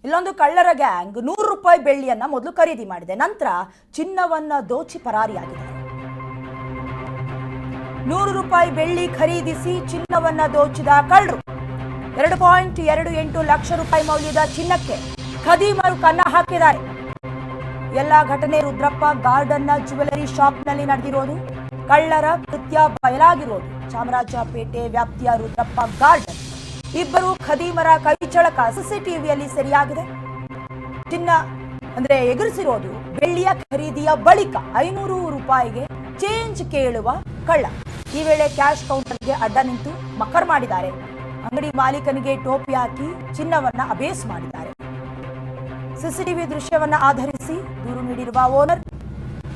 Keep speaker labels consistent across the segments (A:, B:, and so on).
A: ಇಲ್ಲೊಂದು ಕಳ್ಳರ ಗ್ಯಾಂಗ್ 100 ರೂಪಾಯಿ ಬೆಳ್ಳಿಯನ್ನ ಮೊದಲು ಖರೀದಿ ಮಾಡಿದೆ. ನಂತರ ಚಿನ್ನವನ್ನ ದೋಚಿ ಪರಾರಿಯಾಗಿದೆ. 100 ರೂಪಾಯಿ ಬೆಳ್ಳಿ ಖರೀದಿಸಿ ಚಿನ್ನವನ್ನ ದೋಚಿದ ಕಳ್ಳರು 2.28 ಲಕ್ಷ ರೂಪಾಯಿ ಮೌಲ್ಯದ ಚಿನ್ನಕ್ಕೆ ಖದೀಮರು ಕನ್ನ ಹಾಕಿದ್ದಾರೆ. ಎಲ್ಲ ಘಟನೆ ರುದ್ರಪ್ಪ ಗಾರ್ಡನ್ನ ಜ್ಯುವೆಲರಿ ಶಾಪ್ನಲ್ಲಿ ನಡೆದಿರೋದು. ಕಳ್ಳರ ಕೃತ್ಯ ಬಯಲಾಗಿರೋದು ಚಾಮರಾಜಪೇಟೆ ವ್ಯಾಪ್ತಿಯ ರುದ್ರಪ್ಪ ಗಾರ್ಡನ್. ಇಬ್ಬರು ಖದೀಮರ ಕೈಚಳಕ ಸಿಸಿಟಿವಿಯಲ್ಲಿ ಸೆರೆಯಾಗಿದೆ. ಚಿನ್ನ ಅಂದ್ರೆ ಎಗರಿಸಿರೋದು ಬೆಳ್ಳಿಯ ಖರೀದಿಯ ಬಳಿಕ 500 ರೂಪಾಯಿಗೆ ಚೇಂಜ್ ಕೇಳುವ ಕಳ್ಳ. ಈ ವೇಳೆ ಕ್ಯಾಶ್ ಕೌಂಟರ್ಗೆ ಅಡ್ಡ ನಿಂತು ಮಕರ್ ಮಾಡಿದ್ದಾರೆ. ಅಂಗಡಿ ಮಾಲೀಕನಿಗೆ ಟೋಪಿ ಹಾಕಿ ಚಿನ್ನವನ್ನ ಅಬೇಸ್ ಮಾಡಿದ್ದಾರೆ. ಸಿಸಿಟಿವಿ ದೃಶ್ಯವನ್ನ ಆಧರಿಸಿ ದೂರು ನೀಡಿರುವ ಓನರ್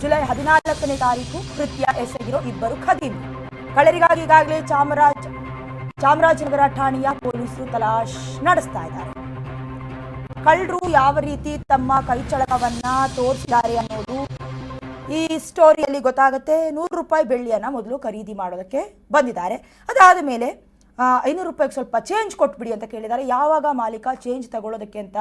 A: ಜುಲೈ 14ನೇ ತಾರೀಕು ಕೃತ್ಯ ಎಸಗಿರೋ ಇಬ್ಬರು ಖದೀಮರು. ಕಳ್ಳರಿಗಾಗಿ ಈಗಾಗಲೇ ಚಾಮರಾಜನಗರ ಠಾಣೆಯ ಪೊಲೀಸರು ತಲಾಶ್ ನಡೆಸ್ತಾ ಇದ್ದಾರೆ. ಕಳ್ಳರು ಯಾವ ರೀತಿ ತಮ್ಮ ಕೈಚಳಕವನ್ನ ತೋರಿಸಿದ್ದಾರೆ ಅನ್ನೋದು ಈ ಸ್ಟೋರಿಯಲ್ಲಿ ಗೊತ್ತಾಗುತ್ತೆ. 100 ರೂಪಾಯಿ ಬೆಳ್ಳಿಯನ್ನ ಮೊದಲು ಖರೀದಿ ಮಾಡೋದಕ್ಕೆ ಬಂದಿದ್ದಾರೆ. ಅದಾದ ಮೇಲೆ 500 ರೂಪಾಯಿಗೆ ಸ್ವಲ್ಪ ಚೇಂಜ್ ಕೊಟ್ಬಿಡಿ ಅಂತ ಕೇಳಿದ್ದಾರೆ. ಯಾವಾಗ ಮಾಲೀಕ ಚೇಂಜ್ ತಗೊಳ್ಳೋದಕ್ಕೆ ಅಂತ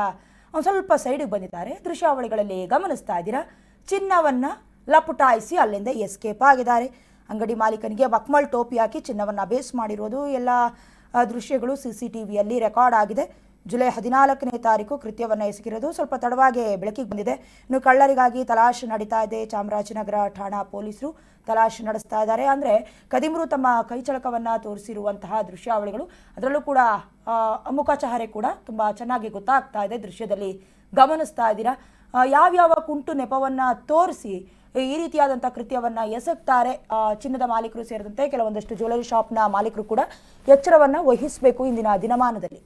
A: ಒಂದು ಸ್ವಲ್ಪ ಸೈಡಿಗೆ ಬಂದಿದ್ದಾರೆ. ದೃಶ್ಯಾವಳಿಗಳಲ್ಲಿ ಗಮನಿಸ್ತಾ ಇದ್ದೀರಾ. ಚಿನ್ನವನ್ನ ಲಪುಟಾಯಿಸಿ ಅಲ್ಲಿಂದ ಎಸ್ಕೇಪ್ ಆಗಿದ್ದಾರೆ. ಅಂಗಡಿ ಮಾಲೀಕನಿಗೆ ಮಕ್ಮಲ್ ಟೋಪಿ ಹಾಕಿ ಚಿನ್ನವನ್ನು ಬೇಸ್ ಮಾಡಿರೋದು ಎಲ್ಲ ದೃಶ್ಯಗಳು ಸಿಸಿಟಿವಿಯಲ್ಲಿ ರೆಕಾರ್ಡ್ ಆಗಿದೆ. ಜುಲೈ 14ನೇ ತಾರೀಕು ಕೃತ್ಯವನ್ನು ಎಸಗಿರೋದು ಸ್ವಲ್ಪ ತಡವಾಗಿ ಬೆಳಕಿಗೆ ಬಂದಿದೆ. ಇನ್ನು ಕಳ್ಳರಿಗಾಗಿ ತಲಾಶ್ ನಡೀತಾ ಇದೆ. ಚಾಮರಾಜನಗರ ಠಾಣಾ ಪೊಲೀಸರು ತಲಾಶ್ ನಡೆಸ್ತಾ ಇದ್ದಾರೆ. ಅಂದರೆ ಖದೀಮರು ತಮ್ಮ ಕೈಚಳಕವನ್ನು ತೋರಿಸಿರುವಂತಹ ದೃಶ್ಯಾವಳಿಗಳು, ಅದರಲ್ಲೂ ಕೂಡ ಮುಖಚಹರೆ ಕೂಡ ತುಂಬ ಚೆನ್ನಾಗಿ ಗೊತ್ತಾಗ್ತಾ ಇದೆ. ದೃಶ್ಯದಲ್ಲಿ ಗಮನಿಸ್ತಾ ಇದ್ದೀರಾ. ಯಾವ್ಯಾವ ಕುಂಟು ನೆಪವನ್ನು ತೋರಿಸಿ ಈ ರೀತಿಯಾದಂಥ ಕೃತ್ಯವನ್ನು ಎಸಗ್ತಾರೆ ಚಿನ್ನದ ಮಾಲೀಕರು ಸೇರಿದಂತೆ ಕೆಲವೊಂದಷ್ಟು ಜ್ಯುವೆಲರಿ ಶಾಪ್ನ ಮಾಲೀಕರು ಕೂಡ ಎಚ್ಚರವನ್ನು ವಹಿಸಬೇಕು ಇಂದಿನ ದಿನಮಾನದಲ್ಲಿ.